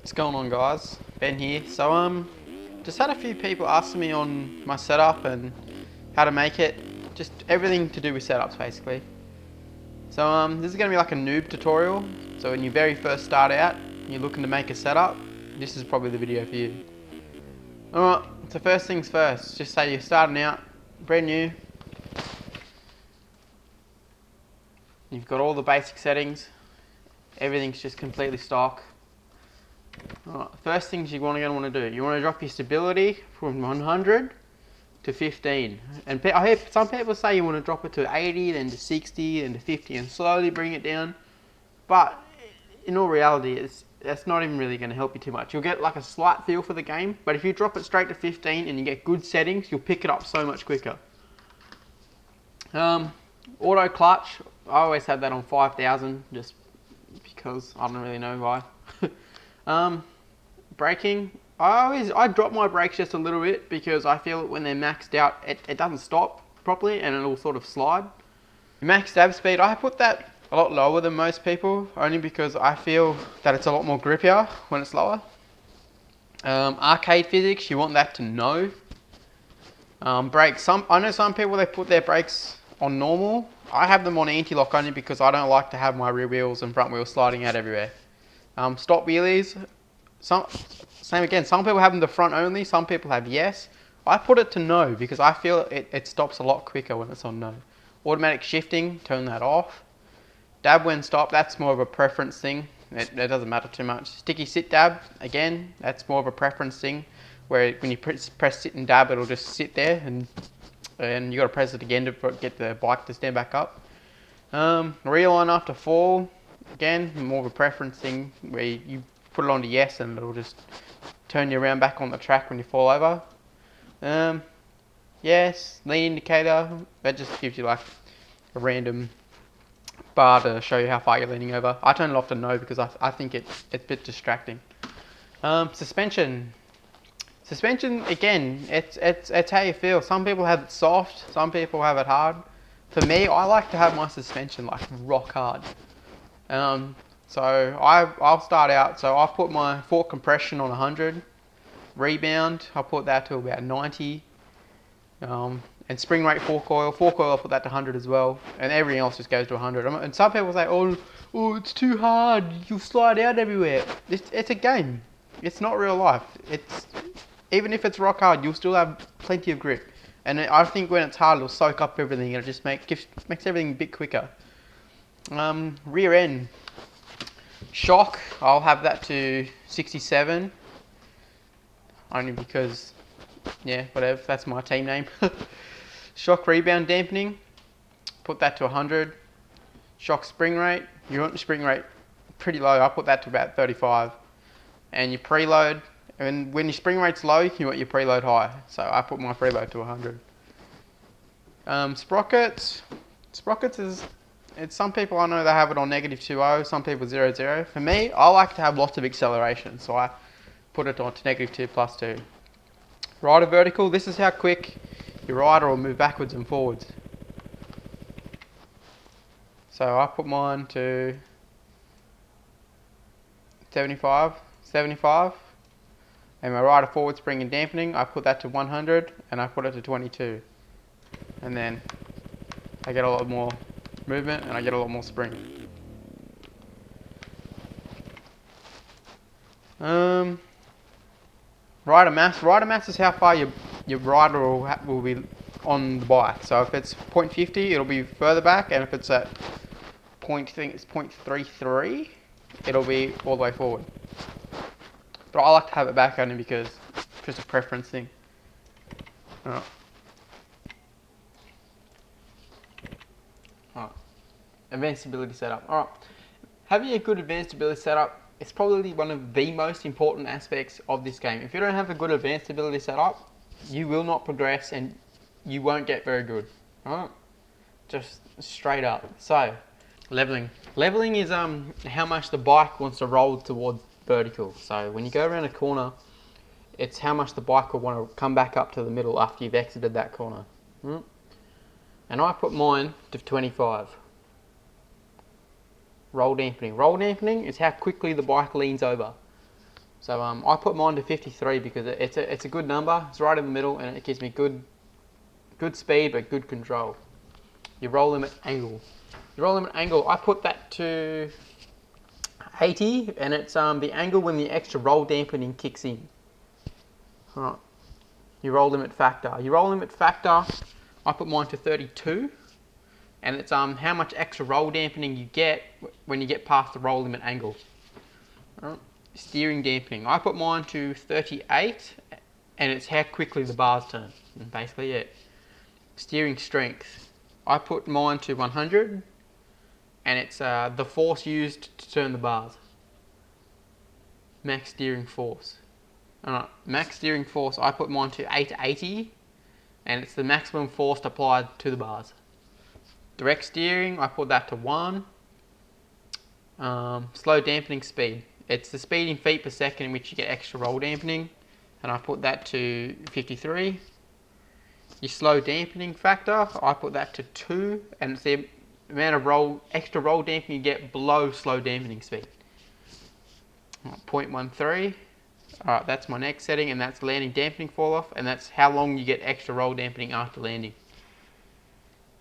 What's going on, guys? Ben here. So just had a few people ask me on my setup and how to make it. Just everything to do with setups, basically. So this is going to be like a noob tutorial. So when you very first start out, you're looking to make a setup, this is probably the video for you. Alright, so first things first. Just say you're starting out, brand new. You've got all the basic settings. Everything's just completely stock. Alright, first things you're going to want to do, you want to drop your stability from 100 to 15. And I hear some people say you want to drop it to 80, then to 60, then to 50, and slowly bring it down. But in all reality, that's not even really going to help you too much. You'll get like a slight feel for the game, but if you drop it straight to 15 and you get good settings, you'll pick it up so much quicker. Auto clutch, I always have that on 5,000, just because I don't really know why. Braking, I drop my brakes just a little bit because I feel when they're maxed out, it doesn't stop properly and it'll sort of slide. Max stab speed, I put that a lot lower than most people, only because I feel that it's a lot more grippier when it's lower. Arcade physics, you want that to no. Brakes, I know some people, they put their brakes on normal. I have them on anti-lock only because I don't like to have my rear wheels and front wheels sliding out everywhere. Stop wheelies, same again, some people have them the front only, some people have yes. I put it to no because I feel it stops a lot quicker when it's on no. Automatic shifting, turn that off. Dab when stop, that's more of a preference thing. It doesn't matter too much. Sticky sit dab, again, that's more of a preference thing. Where when you press sit and dab, it'll just sit there and you got to press it again to get the bike to stand back up. Realign after fall, again, more of a preference thing where you put it on to yes and it'll just turn you around back on the track when you fall over. Yes, lean indicator, that just gives you like a random bar to show you how far you're leaning over. I turn it off to no because I think it's a bit distracting. Suspension, again, it's how you feel. Some people have it soft, some people have it hard. For me, I like to have my suspension like rock hard. So I'll start out, so I've put my fork compression on 100. Rebound, I'll put that to about 90. And spring rate fork oil I'll put that to 100 as well. And everything else just goes to 100. And some people say, oh, it's too hard, you'll slide out everywhere. It's a game. It's not real life. Even if it's rock hard, you'll still have plenty of grip. And I think when it's hard, it'll soak up everything and it just makes everything a bit quicker. Rear end. Shock, I'll have that to 67. Only because, yeah, whatever, that's my team name. Shock rebound dampening, put that to 100. Shock spring rate, you want the spring rate pretty low, I put that to about 35. And your preload, and when your spring rate's low, you want your preload high. So I put my preload to 100. Sprockets is, some people I know they have it on -2.0, some people 0.0. For me, I like to have lots of acceleration, so I put it on to -2 +2. Rider vertical, this is how quick your rider will move backwards and forwards. So I put mine to 75, and my rider forward spring and dampening, I put that to 100, and I put it to 22. And then I get a lot more movement and I get a lot more spring. Rider mass is how far your rider will be on the bike. So if it's 0.50, it'll be further back, and if it's at I think it's 0.33, it'll be all the way forward. But I like to have it back only because it's just a preference thing. Alright. Advanced stability setup. Alright. Having a good advanced stability setup is probably one of the most important aspects of this game. If you don't have a good advanced stability setup, you will not progress and you won't get very good. Alright? Just straight up. So, leveling. Leveling is how much the bike wants to roll towards vertical. So when you go around a corner, it's how much the bike will want to come back up to the middle after you've exited that corner. And I put mine to 25. Roll dampening. Roll dampening is how quickly the bike leans over. So I put mine to 53 because it's a good number. It's right in the middle, and it gives me good speed but good control. Your roll limit angle. Your roll limit angle, I put that to 80, and it's the angle when the extra roll dampening kicks in. All right. Your roll limit factor. Your roll limit factor, I put mine to 32, and it's how much extra roll dampening you get when you get past the roll limit angle. All right. Steering dampening, I put mine to 38, and it's how quickly the bars turn. And basically it. Steering strength, I put mine to 100, and it's the force used to turn the bars. Max steering force. Alright, max steering force, I put mine to 880, and it's the maximum force applied to the bars. Direct steering, I put that to 1. Slow dampening speed, it's the speed in feet per second in which you get extra roll dampening, and I put that to 53. Your slow dampening factor, I put that to 2, and it's the amount of extra roll dampening you get below slow dampening speed. 0.13. Alright, that's my next setting, and that's landing dampening fall off, and that's how long you get extra roll dampening after landing.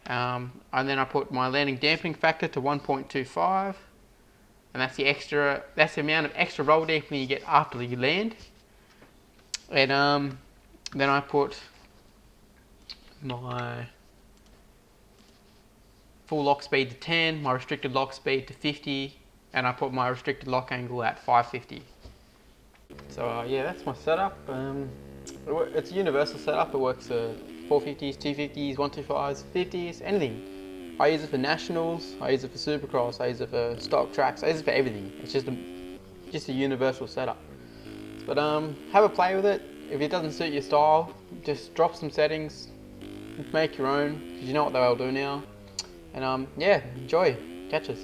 And then I put my landing dampening factor to 1.25, and that's the amount of extra roll dampening you get after you land. And then I put my full lock speed to 10, my restricted lock speed to 50, and I put my restricted lock angle at 550. So yeah, that's my setup. It's a universal setup. It works for 450s, 250s, 125s, 50s, anything. I use it for nationals, I use it for supercross, I use it for stock tracks, I use it for everything. It's just a universal setup. But have a play with it. If it doesn't suit your style, just drop some settings, make your own, because you know what they all do now. And yeah, enjoy. Catch us.